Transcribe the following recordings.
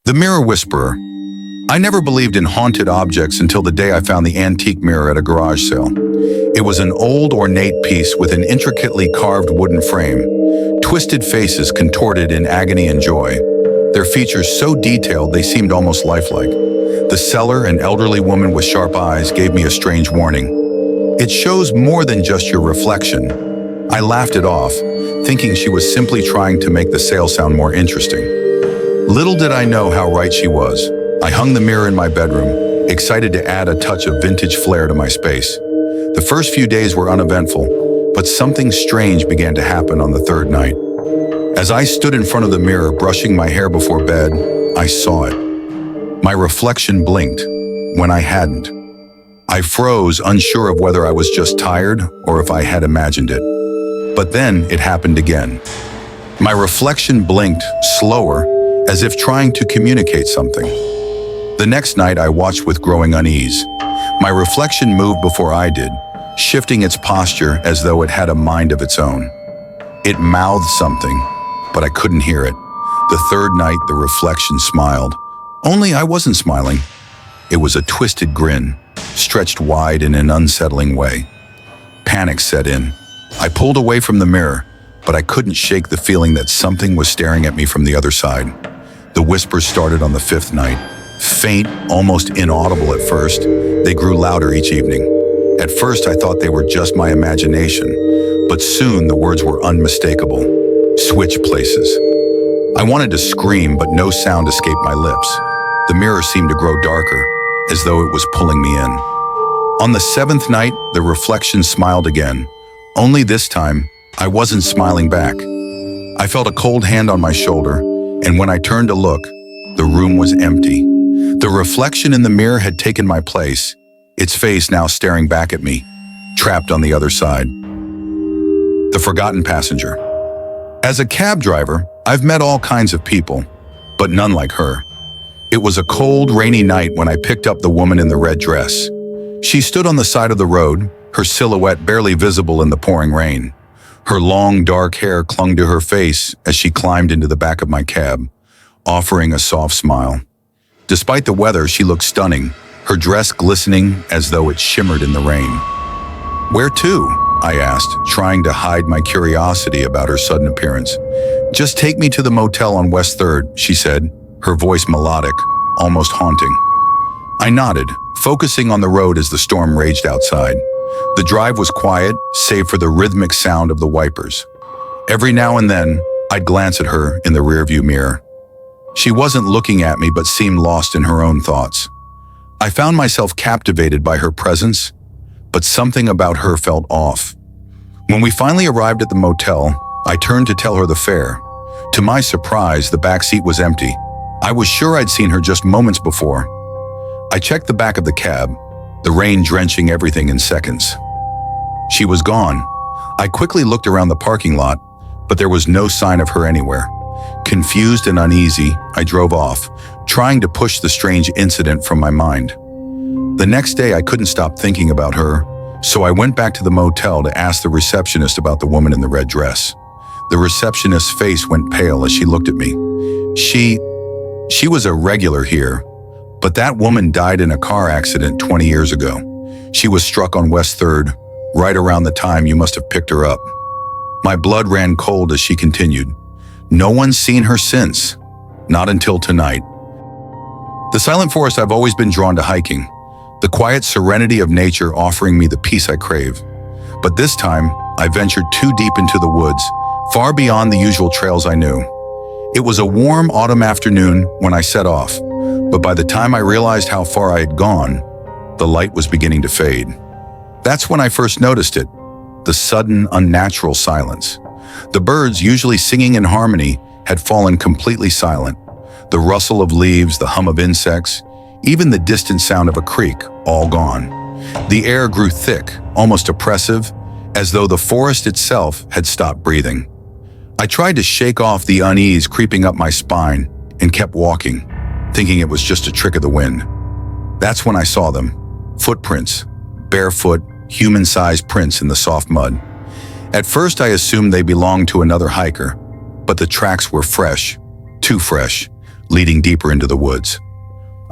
The Mirror Whisperer. I never believed in haunted objects until the day I found the antique mirror at a garage sale. It was an old, ornate piece with an intricately carved wooden frame, twisted faces contorted in agony and joy, their features so detailed they seemed almost lifelike. The seller, an elderly woman with sharp eyes, gave me a strange warning. It shows more than just your reflection. I laughed it off, thinking she was simply trying to make the sale sound more interesting. Little did I know how right she was. I hung the mirror in my bedroom, excited to add a touch of vintage flair to my space. The first few days were uneventful, but something strange began to happen on the third night. As I stood in front of the mirror, brushing my hair before bed, I saw it. My reflection blinked when I hadn't. I froze, unsure of whether I was just tired or if I had imagined it. But then it happened again. My reflection blinked slower, as if trying to communicate something. The next night, I watched with growing unease. My reflection moved before I did, shifting its posture as though it had a mind of its own. It mouthed something, but I couldn't hear it. The third night, the reflection smiled. Only I wasn't smiling. It was a twisted grin, stretched wide in an unsettling way. Panic set in. I pulled away from the mirror, but I couldn't shake the feeling that something was staring at me from the other side. The whispers started on the fifth night. Faint, almost inaudible at first, they grew louder each evening. At first, I thought they were just my imagination, but soon the words were unmistakable. Switch places. I wanted to scream, but no sound escaped my lips. The mirror seemed to grow darker, as though it was pulling me in. On the seventh night, the reflection smiled again. Only this time, I wasn't smiling back. I felt a cold hand on my shoulder, and when I turned to look, the room was empty. The reflection in the mirror had taken my place, its face now staring back at me, trapped on the other side. The Forgotten Passenger. As a cab driver, I've met all kinds of people, but none like her. It was a cold, rainy night when I picked up the woman in the red dress. She stood on the side of the road, her silhouette barely visible in the pouring rain. Her long, dark hair clung to her face as she climbed into the back of my cab, offering a soft smile. Despite the weather, she looked stunning, her dress glistening as though it shimmered in the rain. "Where to?" I asked, trying to hide my curiosity about her sudden appearance. "Just take me to the motel on West 3rd, she said, her voice melodic, almost haunting. I nodded, focusing on the road as the storm raged outside. The drive was quiet, save for the rhythmic sound of the wipers. Every now and then, I'd glance at her in the rearview mirror. She wasn't looking at me but seemed lost in her own thoughts. I found myself captivated by her presence, but something about her felt off. When we finally arrived at the motel, I turned to tell her the fare. To my surprise, the back seat was empty. I was sure I'd seen her just moments before. I checked the back of the cab, the rain drenching everything in seconds. She was gone. I quickly looked around the parking lot, but there was no sign of her anywhere. Confused and uneasy, I drove off, trying to push the strange incident from my mind. The next day, I couldn't stop thinking about her, so I went back to the motel to ask the receptionist about the woman in the red dress. The receptionist's face went pale as she looked at me. She was a regular here, but that woman died in a car accident 20 years ago. She was struck on West 3rd, right around the time you must have picked her up. My blood ran cold as she continued. No one's seen her since, not until tonight. The silent forest, I've always been drawn to hiking, the quiet serenity of nature offering me the peace I crave. But this time, I ventured too deep into the woods, far beyond the usual trails I knew. It was a warm autumn afternoon when I set off, but by the time I realized how far I had gone, the light was beginning to fade. That's when I first noticed it, the sudden, unnatural silence. The birds, usually singing in harmony, had fallen completely silent. The rustle of leaves, the hum of insects, even the distant sound of a creek, all gone. The air grew thick, almost oppressive, as though the forest itself had stopped breathing. I tried to shake off the unease creeping up my spine and kept walking, thinking it was just a trick of the wind. That's when I saw them. Footprints, barefoot, human-sized prints in the soft mud. At first, I assumed they belonged to another hiker, but the tracks were fresh, too fresh, leading deeper into the woods.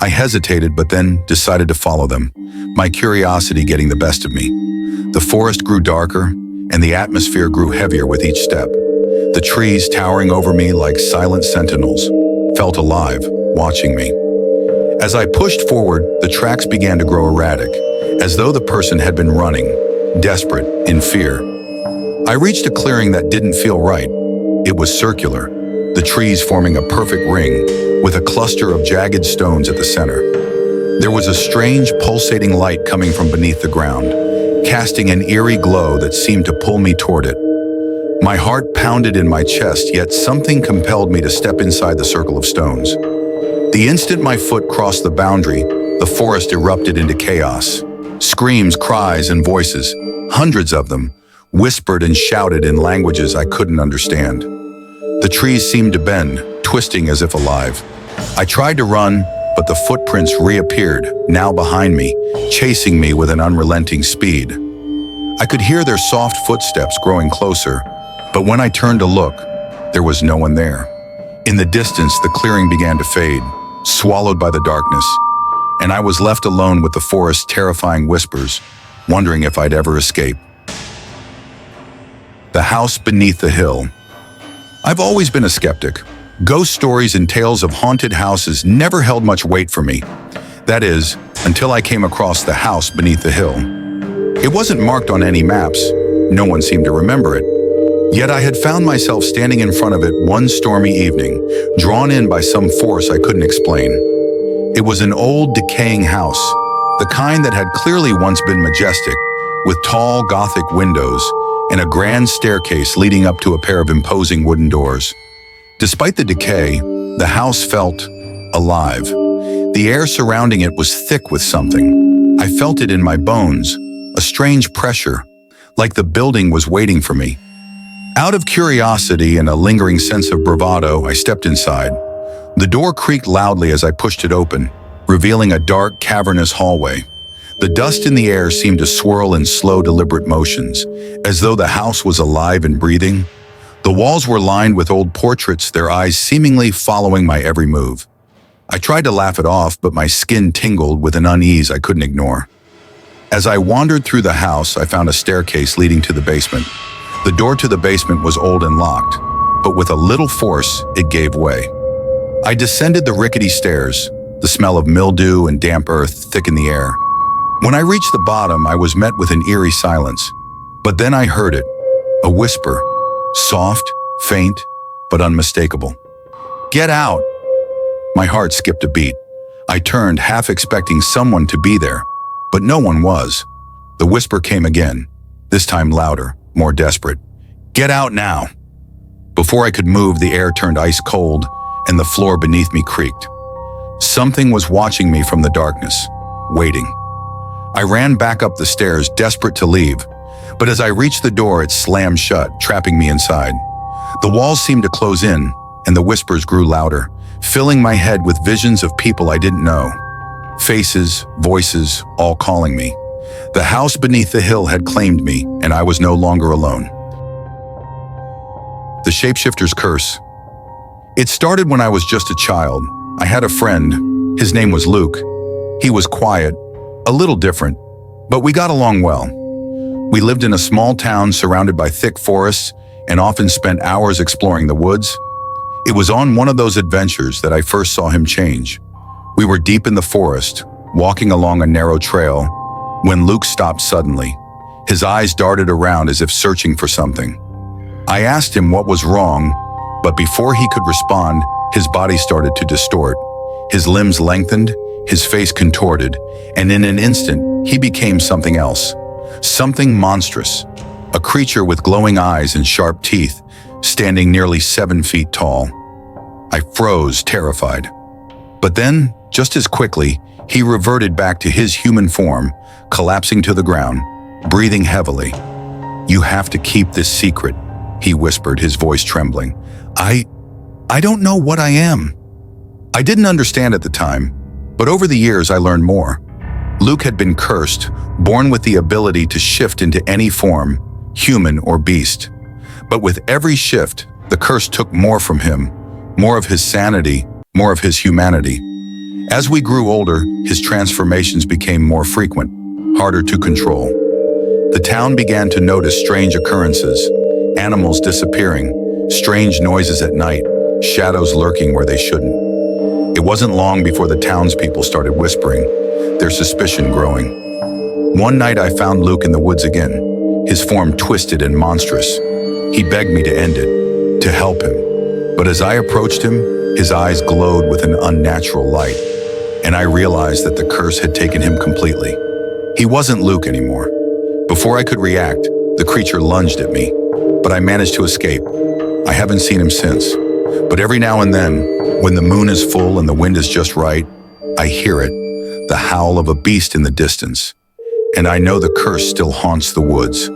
I hesitated, but then decided to follow them, my curiosity getting the best of me. The forest grew darker, and the atmosphere grew heavier with each step. The trees, towering over me like silent sentinels, felt alive, watching me. As I pushed forward, the tracks began to grow erratic, as though the person had been running, desperate, in fear. I reached a clearing that didn't feel right. It was circular, the trees forming a perfect ring, with a cluster of jagged stones at the center. There was a strange, pulsating light coming from beneath the ground, casting an eerie glow that seemed to pull me toward it. My heart pounded in my chest, yet something compelled me to step inside the circle of stones. The instant my foot crossed the boundary, the forest erupted into chaos. Screams, cries, and voices, hundreds of them, whispered and shouted in languages I couldn't understand. The trees seemed to bend, twisting as if alive. I tried to run, but the footprints reappeared, now behind me, chasing me with an unrelenting speed. I could hear their soft footsteps growing closer, but when I turned to look, there was no one there. In the distance, the clearing began to fade, swallowed by the darkness, and I was left alone with the forest's terrifying whispers, wondering if I'd ever escape. The house beneath the hill. I've always been a skeptic. Ghost stories and tales of haunted houses never held much weight for me. That is, until I came across the house beneath the hill. It wasn't marked on any maps. No one seemed to remember it. Yet I had found myself standing in front of it one stormy evening, drawn in by some force I couldn't explain. It was an old, decaying house, the kind that had clearly once been majestic, with tall, gothic windows and a grand staircase leading up to a pair of imposing wooden doors. Despite the decay, the house felt alive. The air surrounding it was thick with something. I felt it in my bones, a strange pressure, like the building was waiting for me. Out of curiosity and a lingering sense of bravado, I stepped inside. The door creaked loudly as I pushed it open, revealing a dark, cavernous hallway. The dust in the air seemed to swirl in slow, deliberate motions, as though the house was alive and breathing. The walls were lined with old portraits, their eyes seemingly following my every move. I tried to laugh it off, but my skin tingled with an unease I couldn't ignore. As I wandered through the house, I found a staircase leading to the basement. The door to the basement was old and locked, but with a little force, it gave way. I descended the rickety stairs, the smell of mildew and damp earth thick in the air. When I reached the bottom, I was met with an eerie silence. But then I heard it, a whisper, soft, faint, but unmistakable. "Get out!" My heart skipped a beat. I turned, half expecting someone to be there, but no one was. The whisper came again, this time louder, more desperate. "Get out now!" Before I could move, the air turned ice cold, and the floor beneath me creaked. Something was watching me from the darkness, waiting. I ran back up the stairs, desperate to leave, but as I reached the door, it slammed shut, trapping me inside. The walls seemed to close in, and the whispers grew louder, filling my head with visions of people I didn't know. Faces, voices, all calling me. The house beneath the hill had claimed me, and I was no longer alone. The Shapeshifter's Curse. It started when I was just a child. I had a friend. His name was Luke. He was quiet, a little different, but we got along well. We lived in a small town surrounded by thick forests and often spent hours exploring the woods. It was on one of those adventures that I first saw him change. We were deep in the forest, walking along a narrow trail, when Luke stopped suddenly. His eyes darted around as if searching for something. I asked him what was wrong, but before he could respond, his body started to distort. His limbs lengthened, his face contorted, and in an instant, he became something else. Something monstrous. A creature with glowing eyes and sharp teeth, standing nearly 7 feet tall. I froze, terrified. But then, just as quickly, he reverted back to his human form, collapsing to the ground, breathing heavily. "You have to keep this secret," he whispered, his voice trembling. I don't know what I am." I didn't understand at the time, but over the years I learned more. Luke had been cursed, born with the ability to shift into any form, human or beast. But with every shift, the curse took more from him, more of his sanity, more of his humanity. As we grew older, his transformations became more frequent, harder to control. The town began to notice strange occurrences, animals disappearing, strange noises at night, shadows lurking where they shouldn't. It wasn't long before the townspeople started whispering, their suspicion growing. One night I found Luke in the woods again, his form twisted and monstrous. He begged me to end it, to help him. But as I approached him, his eyes glowed with an unnatural light, and I realized that the curse had taken him completely. He wasn't Luke anymore. Before I could react, the creature lunged at me, but I managed to escape. I haven't seen him since, but every now and then, when the moon is full and the wind is just right, I hear it, the howl of a beast in the distance, and I know the curse still haunts the woods.